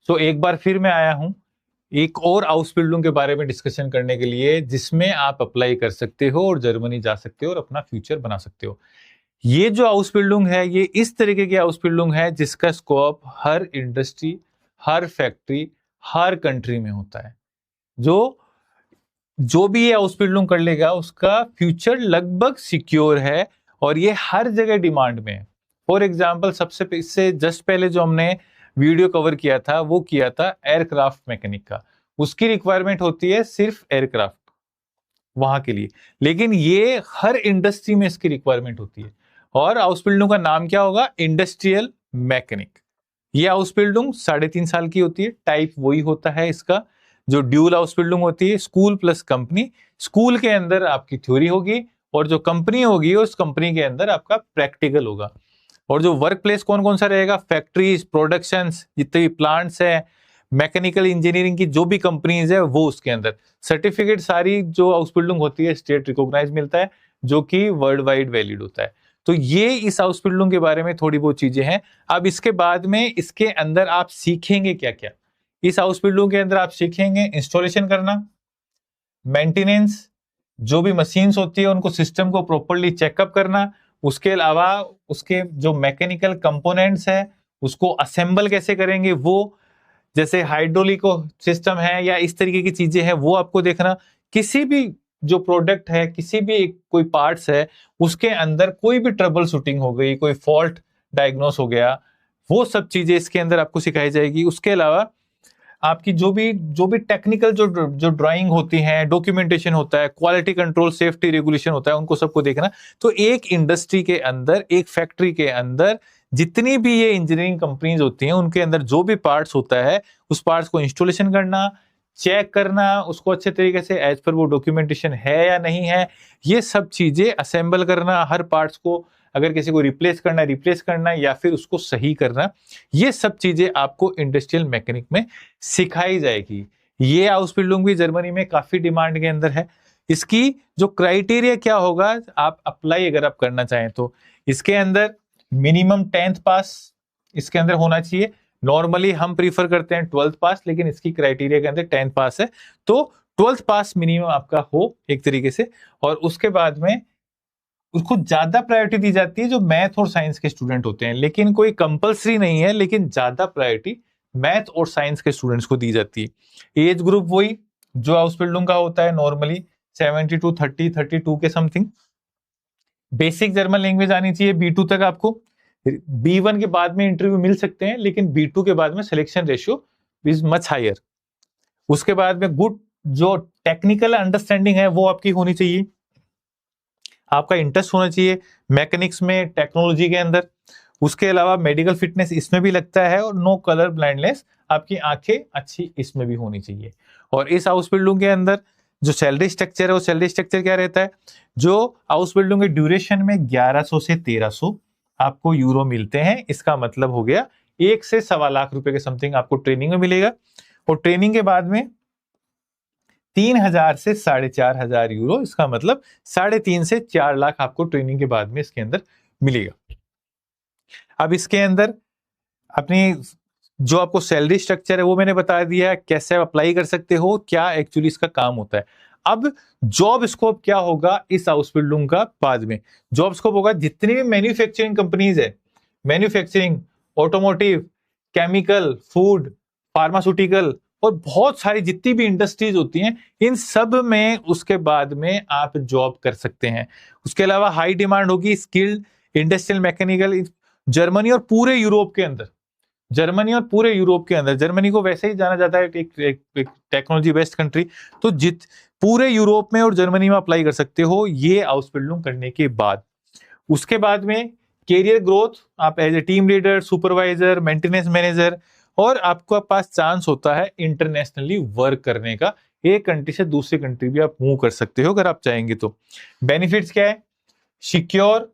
तो एक बार फिर मैं आया हूं एक और आउसबिल्डिंग के बारे में डिस्कशन करने के लिए, जिसमें आप अप्लाई कर सकते हो और जर्मनी जा सकते हो और अपना फ्यूचर बना सकते हो। ये जो आउसबिल्डिंग है, ये इस तरीके की आउसबिल्डिंग है जिसका स्कोप हर इंडस्ट्री, हर फैक्ट्री, हर कंट्री में होता है। जो जो भी ये आउसबिल्डिंग कर लेगा उसका फ्यूचर लगभग सिक्योर है और ये हर जगह डिमांड में है। फॉर एग्जाम्पल, इससे जस्ट पहले जो हमने वीडियो कवर किया था वो किया था एयरक्राफ्ट मैकेनिक का। उसकी रिक्वायरमेंट होती है सिर्फ एयरक्राफ्ट वहां के लिए, लेकिन ये हर इंडस्ट्री में इसकी रिक्वायरमेंट होती है। और आउसबिल्डिंग का नाम क्या होगा? Industrial mechanic. ये आउसबिल्डिंग 3.5 साल की होती है, टाइप वही होता है इसका जो ड्यूल हाउसबिल्डिंग होती है, स्कूल प्लस कंपनी। स्कूल के अंदर आपकी थ्योरी होगी और जो कंपनी होगी उस कंपनी के अंदर आपका प्रैक्टिकल होगा। और जो वर्क प्लेस कौन कौन सा रहेगा? फैक्ट्रीज, प्रोडक्शंस, जितने भी प्लांट्स है, मैकेनिकल इंजीनियरिंग की जो भी कंपनीज है वो उसके अंदर। सर्टिफिकेट सारी जो हाउसबिल्डिंग होती है स्टेट रिकॉग्नाइज मिलता है, जो कि वर्ल्ड वाइड वैलिड होता है। तो ये इस हाउसबिल्डिंग के बारे में थोड़ी बहुत चीजें हैं। अब इसके बाद में इसके अंदर आप सीखेंगे क्या क्या? इस हाउसबिल्डिंग के अंदर आप सीखेंगे इंस्टॉलेशन करना, मेंटेनेंस, जो भी मशीन्स होती है उनको सिस्टम को प्रॉपरली चेकअप करना, उसके अलावा उसके जो मैकेनिकल कंपोनेंट्स है उसको असेंबल कैसे करेंगे, वो जैसे हाइड्रोलिक सिस्टम है या इस तरीके की चीजें हैं वो आपको देखना। किसी भी जो प्रोडक्ट है, किसी भी कोई पार्ट्स है, उसके अंदर कोई भी ट्रबल शूटिंग हो गई, कोई फॉल्ट डायग्नोस हो गया, वो सब चीजें इसके अंदर आपको सिखाई जाएगी। उसके अलावा आपकी जो भी टेक्निकल जो ड्राइंग होती है, डॉक्यूमेंटेशन होता है, क्वालिटी कंट्रोल, सेफ्टी रेगुलेशन होता है, उनको सबको देखना। तो एक इंडस्ट्री के अंदर, एक फैक्ट्री के अंदर जितनी भी ये इंजीनियरिंग कंपनीज होती हैं उनके अंदर जो भी पार्ट्स होता है उस पार्ट्स को इंस्टॉलेशन करना, चेक करना, उसको अच्छे तरीके से एज पर वो डॉक्यूमेंटेशन है या नहीं है, ये सब चीजें असेंबल करना, हर पार्ट्स को अगर किसी को रिप्लेस करना या फिर उसको सही करना, ये सब चीजें आपको इंडस्ट्रियल मैकेनिक में सिखाई जाएगी। ये हाउसबिल्डिंग भी जर्मनी में काफी डिमांड के अंदर है। इसकी जो क्राइटेरिया क्या होगा, आप अप्लाई अगर आप करना चाहें तो इसके अंदर मिनिमम 10th पास इसके अंदर होना चाहिए। नॉर्मली हम प्रीफर करते हैं 12th पास, लेकिन इसकी क्राइटेरिया के अंदर 10th पास है, तो 12th पास मिनिमम आपका हो एक तरीके से। और उसके बाद में उसको ज्यादा प्रायोरिटी दी जाती है जो मैथ और साइंस के स्टूडेंट होते हैं, लेकिन कोई कंपलसरी नहीं है, लेकिन ज्यादा प्रायोरिटी मैथ और साइंस के स्टूडेंट्स को दी जाती है। एज ग्रुप वही जो हाउसबिल्डिंग का होता है, नॉर्मली 70 to 30, 32 के समथिंग। बेसिक जर्मन लैंग्वेज आनी चाहिए B2 तक आपको। B1 के बाद में इंटरव्यू मिल सकते हैं, लेकिन B2 के बाद में selection ratio is much higher. उसके बाद में गुड जो टेक्निकल अंडरस्टैंडिंग है वो आपकी होनी चाहिए, आपका इंटरेस्ट होना चाहिए मैकेनिक्स में, टेक्नोलॉजी के अंदर। उसके अलावा मेडिकल फिटनेस इसमें भी लगता है, और नो कलर ब्लाइंडनेस, आपकी आंखें अच्छी इसमें भी होनी चाहिए। और इस हाउसबिल्डिंग के अंदर जो सैलरी स्ट्रक्चर है, वो सैलरी स्ट्रक्चर क्या रहता है? जो हाउसबिल्डिंग के ड्यूरेशन में 1100 से 1300 आपको यूरो मिलते हैं। इसका मतलब हो गया 1 से 1.25 लाख रुपए के समथिंग आपको ट्रेनिंग में मिलेगा। और ट्रेनिंग के बाद में 3000 से 4500 यूरो, इसका मतलब 3.5 से 4 लाख आपको ट्रेनिंग के बाद में इसके अंदर मिलेगा। अब इसके अंदर अपनी जो आपको सैलरी स्ट्रक्चर है वो मैंने बता दिया, कैसे आप अप्लाई कर सकते हो, क्या एक्चुअली इसका काम होता है। अब जॉब स्कोप क्या होगा इस हाउसबिल्डिंग का? बाद में जॉब स्कोप होगा जितनी भी मैन्युफैक्चरिंग कंपनीज है, manufacturing, automotive, chemical, food, pharmaceutical और बहुत सारी जितनी भी इंडस्ट्रीज होती हैं, इन सब में उसके बाद में आप जॉब कर सकते हैं। उसके अलावा हाई डिमांड होगी स्किल्ड इंडस्ट्रियल मैकेनिकल जर्मनी और पूरे यूरोप के अंदर। जर्मनी को वैसे ही जाना जाता है एक टेक्नोलॉजी बेस्ड कंट्री, तो पूरे यूरोप में और जर्मनी में अप्लाई कर सकते हो ये हाउसबिल्डिंग करने के बाद। उसके बाद में कैरियर ग्रोथ, आप as a team leader, supervisor, maintenance manager, और आपके पास चांस होता है इंटरनेशनली वर्क करने का। एक कंट्री से दूसरी कंट्री भी आप मूव कर सकते हो अगर आप चाहेंगे तो। बेनिफिट्स क्या है? सिक्योर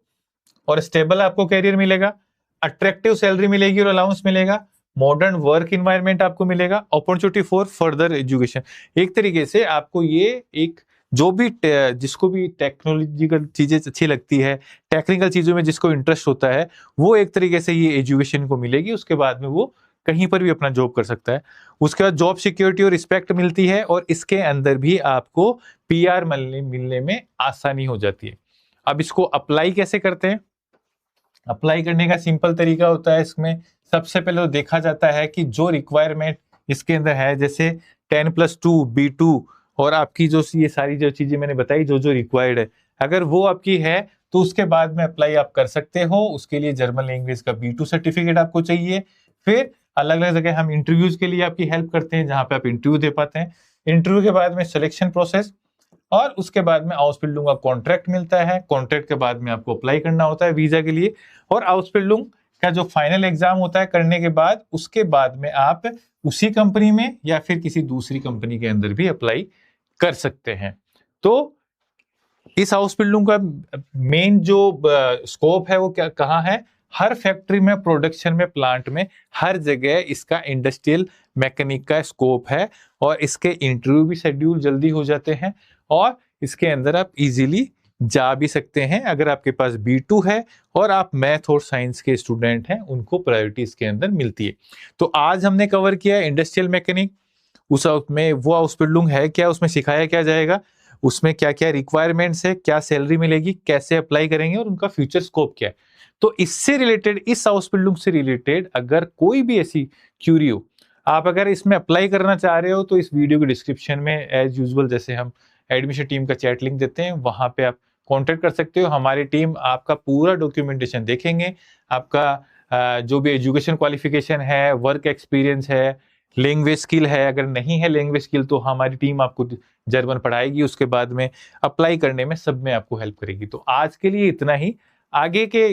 और स्टेबल आपको कैरियर मिलेगा, अट्रैक्टिव सैलरी मिलेगी और अलाउंस मिलेगा, मॉडर्न वर्क इन्वायरमेंट आपको मिलेगा, अपॉर्चुनिटी फॉर फर्दर एजुकेशन। एक तरीके से आपको ये एक जो भी जिसको भी टेक्नोलॉजिकल चीजें अच्छी लगती है, टेक्निकल चीजों में जिसको इंटरेस्ट होता है, वो एक तरीके से ये एजुकेशन को मिलेगी। उसके बाद में वो कहीं पर भी अपना जॉब कर सकता है। उसके बाद जॉब सिक्योरिटी और रिस्पेक्ट मिलती है और इसके अंदर भी आपको पीआर मिलने में आसानी हो जाती है। अब इसको अप्लाई कैसे करते हैं? अप्लाई करने का सिंपल तरीका होता है। इसमें सबसे पहले तो देखा जाता है कि जो रिक्वायरमेंट इसके अंदर है, जैसे 10+2 B2 और आपकी जो ये सारी जो चीजें मैंने बताई जो जो रिक्वायर्ड है, अगर वो आपकी है तो उसके बाद में अप्लाई आप कर सकते हो। उसके लिए जर्मन लैंग्वेज का B2 सर्टिफिकेट आपको चाहिए। फिर अलग अलग जगह हम इंटरव्यूज के लिए आपकी हेल्प करते हैं, जहां पे आप इंटरव्यू दे पाते हैं। इंटरव्यू के बाद में सिलेक्शन प्रोसेस और उसके बाद में आउसबिल्डिंग का कॉन्ट्रैक्ट मिलता है। कॉन्ट्रैक्ट के बाद में आपको अप्लाई करना होता है वीजा के लिए, और आउसबिल्डिंग का जो फाइनल एग्जाम होता है करने के बाद, उसके बाद में आप उसी कंपनी में या फिर किसी दूसरी कंपनी के अंदर भी अप्लाई कर सकते हैं। तो इस आउसबिल्डिंग का मेन जो स्कोप है वो क्या कहाँ है? हर फैक्ट्री में, प्रोडक्शन में, प्लांट में, हर जगह इसका इंडस्ट्रियल मैकेनिक का स्कोप है। और इसके इंटरव्यू भी शेड्यूल जल्दी हो जाते हैं और इसके अंदर आप इजीली जा भी सकते हैं। अगर आपके पास B2 है और आप मैथ और साइंस के स्टूडेंट हैं, उनको प्रायोरिटी इसके अंदर मिलती है। तो आज हमने कवर किया इंडस्ट्रियल मैकेनिक। उस में वो आउसबिल्डिंग है क्या, उसमें सिखाया क्या जाएगा, उसमें क्या क्या रिक्वायरमेंट्स है, क्या सैलरी मिलेगी, कैसे अप्लाई करेंगे और उनका फ्यूचर स्कोप क्या है। तो इससे रिलेटेड, इस आउसबिल्डिंग से रिलेटेड अगर कोई भी ऐसी क्यूरी हो, आप अगर इसमें अप्लाई करना चाह रहे हो, तो इस वीडियो के डिस्क्रिप्शन में एज यूजुअल जैसे हम एडमिशन टीम का चैट लिंक देते हैं, वहां पे आप कॉन्टेक्ट कर सकते हो। हमारी टीम आपका पूरा डॉक्यूमेंटेशन देखेंगे, आपका जो भी एजुकेशन क्वालिफिकेशन है, वर्क एक्सपीरियंस है, लैंग्वेज स्किल है, अगर नहीं है लैंग्वेज स्किल तो हमारी टीम आपको जर्मन पढ़ाएगी। उसके बाद में अप्लाई करने में सब में आपको हेल्प करेगी। तो आज के लिए इतना ही। आगे के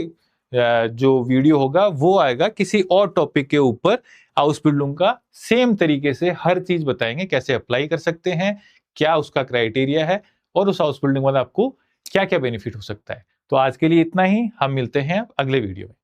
जो वीडियो होगा वो आएगा किसी और टॉपिक के ऊपर। आउसबिल्डिंग का सेम तरीके से हर चीज बताएंगे, कैसे अप्लाई कर सकते हैं, क्या उसका क्राइटेरिया है और उस आउसबिल्डिंग वाला आपको क्या क्या बेनिफिट हो सकता है। तो आज के लिए इतना ही। हम मिलते हैं अगले वीडियो में।